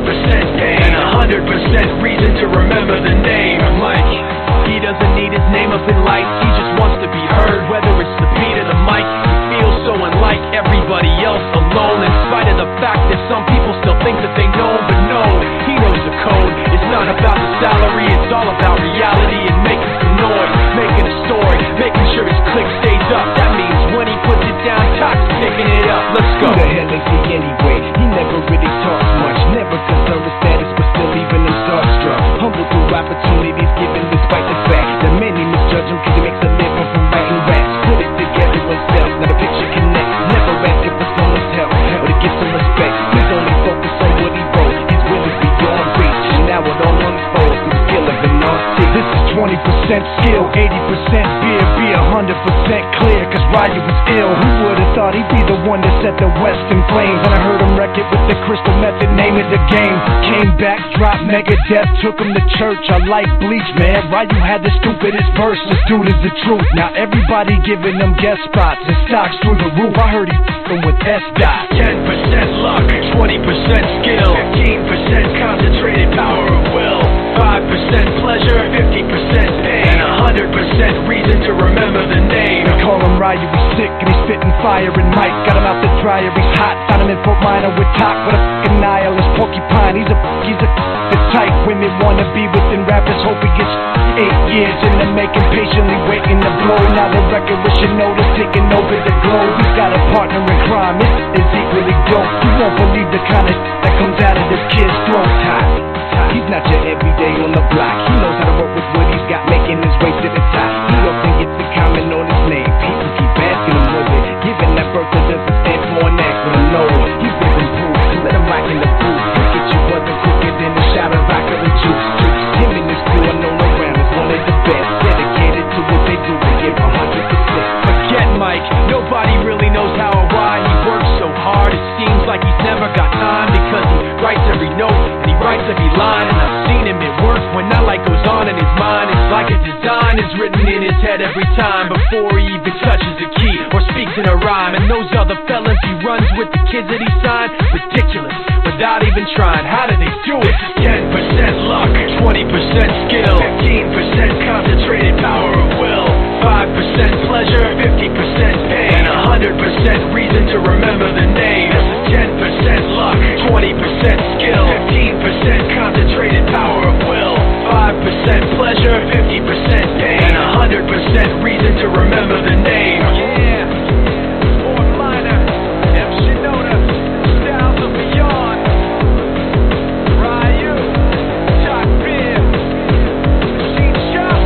pain, and 100% reason to remember the name Mike. He doesn't need his name up in lights, he just wants to be heard. Whether it's the beat or the mic, he feels so unlike everybody else, alone. In spite of the fact that some people still think that they know him, but no, he knows the code. It's not about the salary, it's all about reality and making some noise, making a story, making sure his click stays up. That means when he puts it down, Tox picking it up. Let's go. Who the hell is he anyway? He never really talks much, never concerned with status, but still leaving him starstruck. Humble through opportunities given despite the fact that many misjudge him cause he makes a living from writing raps. Put it together himself, now the picture connects. Never asking for someone's help or to get some respect. He's only focused on what he wrote. His will is beyond reach, and now it all unfolds through the skill of an artist. This is 20% skill, 80% beer, be 100% clear, cause Ryu was ill. Who would've thought he'd be the one that set the West in flames? And I heard him wreck it with the crystal method, name of the game. Came back, dropped Megadeth, took him to church. I like Bleach, man. Ryu had the stupidest verse, this dude is the truth. Now everybody giving them guest spots and stocks through the roof. I heard he f***ing with S-Dot. 10% luck, 20% skill, 15% concentrated power of will, 5% pleasure, 50% pain, and 100% reason to remember the name. They call him Ryu, he's sick and he's spitting fire. And Mike got him out the dryer, he's hot. Found him in Fort Minor with Talk, with a f***ing nihilist porcupine. He's a the type women wanna be within rappers. Hope he gets 8 years in the making, patiently waiting to blow. Now the record we should notice taking over the globe. He's got a partner in crime, it is equally dope. You won't believe the kind of that comes out of this kid's throat. He's not your everyday on the block. He knows how to work with what he's got, making his way to the top. He often gets a comment on his name. People keep asking him was it, giving that birth that doesn't stand for an act with a no. He's living proof, let him rock in the booth. He'll get you buzzing quicker than a shot of vodka and juice. Him and his crew are known around as one of the best, dedicated to what they do, they give 100%. Forget Mike, nobody really knows how or why he works so hard. It seems like he's never got time, because he writes every note and he writes every line. And I've seen him at work when that light goes on in his mind. It's like a design is written in his head every time, before he even touches a key or speaks in a rhyme. And those other fellas he runs with, the kids that he signed, ridiculous, without even trying. How do they do it? This is 10% luck, 20% skill, 15% concentrated power of will, 5% pleasure, 50% pain, and 100% reason to remember the name. This is 10% luck, 20% skill, 15% concentrated power of will, 5% pleasure, 50% pain, and 100% reason to remember the name. Yeah, Fort Minor, M. Shinoda, Styles of Beyond, Ryu, Talk Beer, Machine Shop.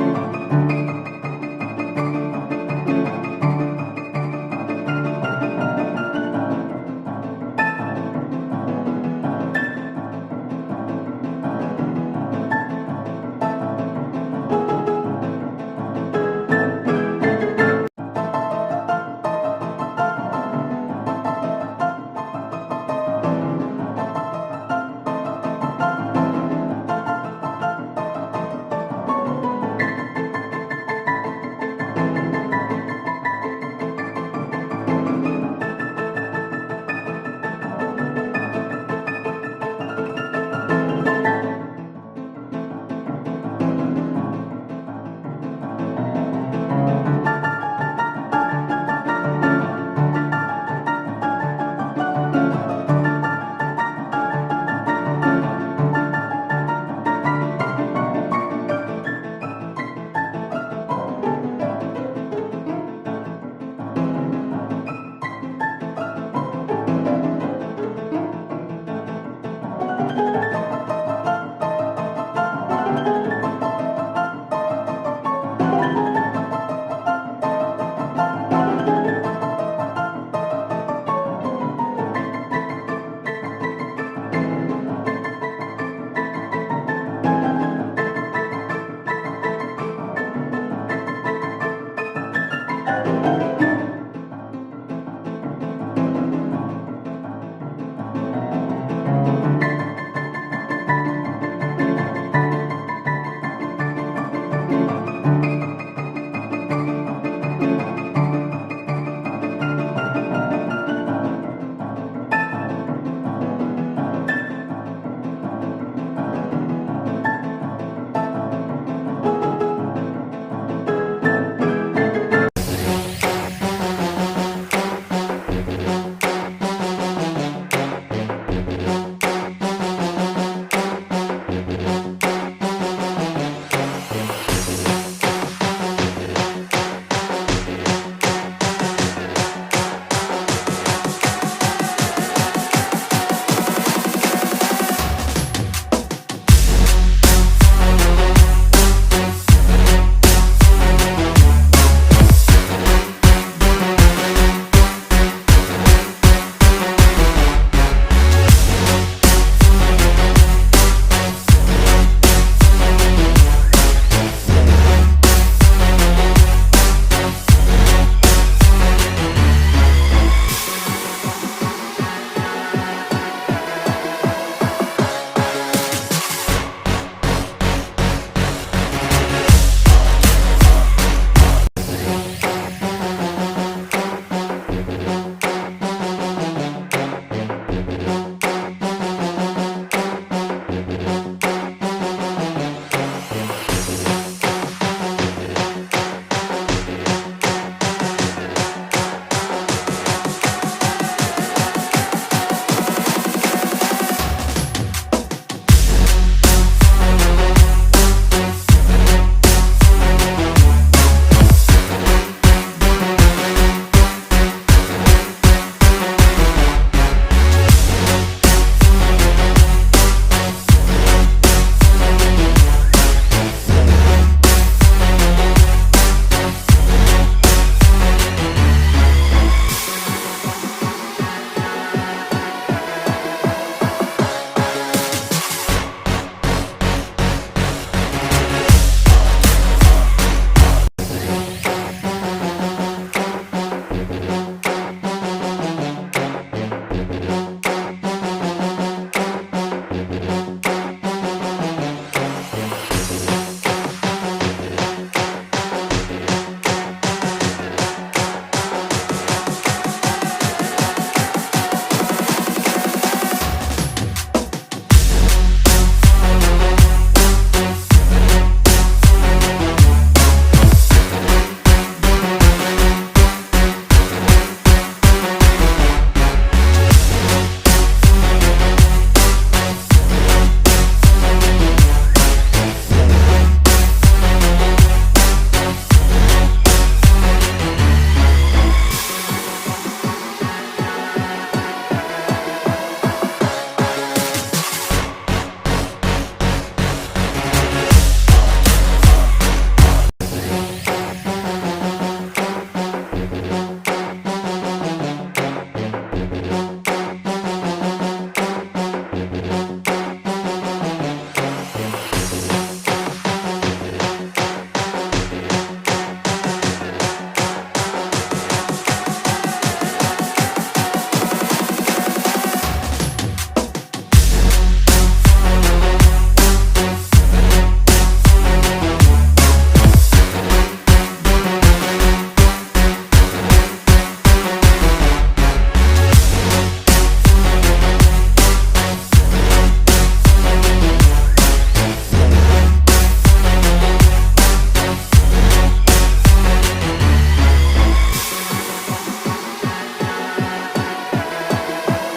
you.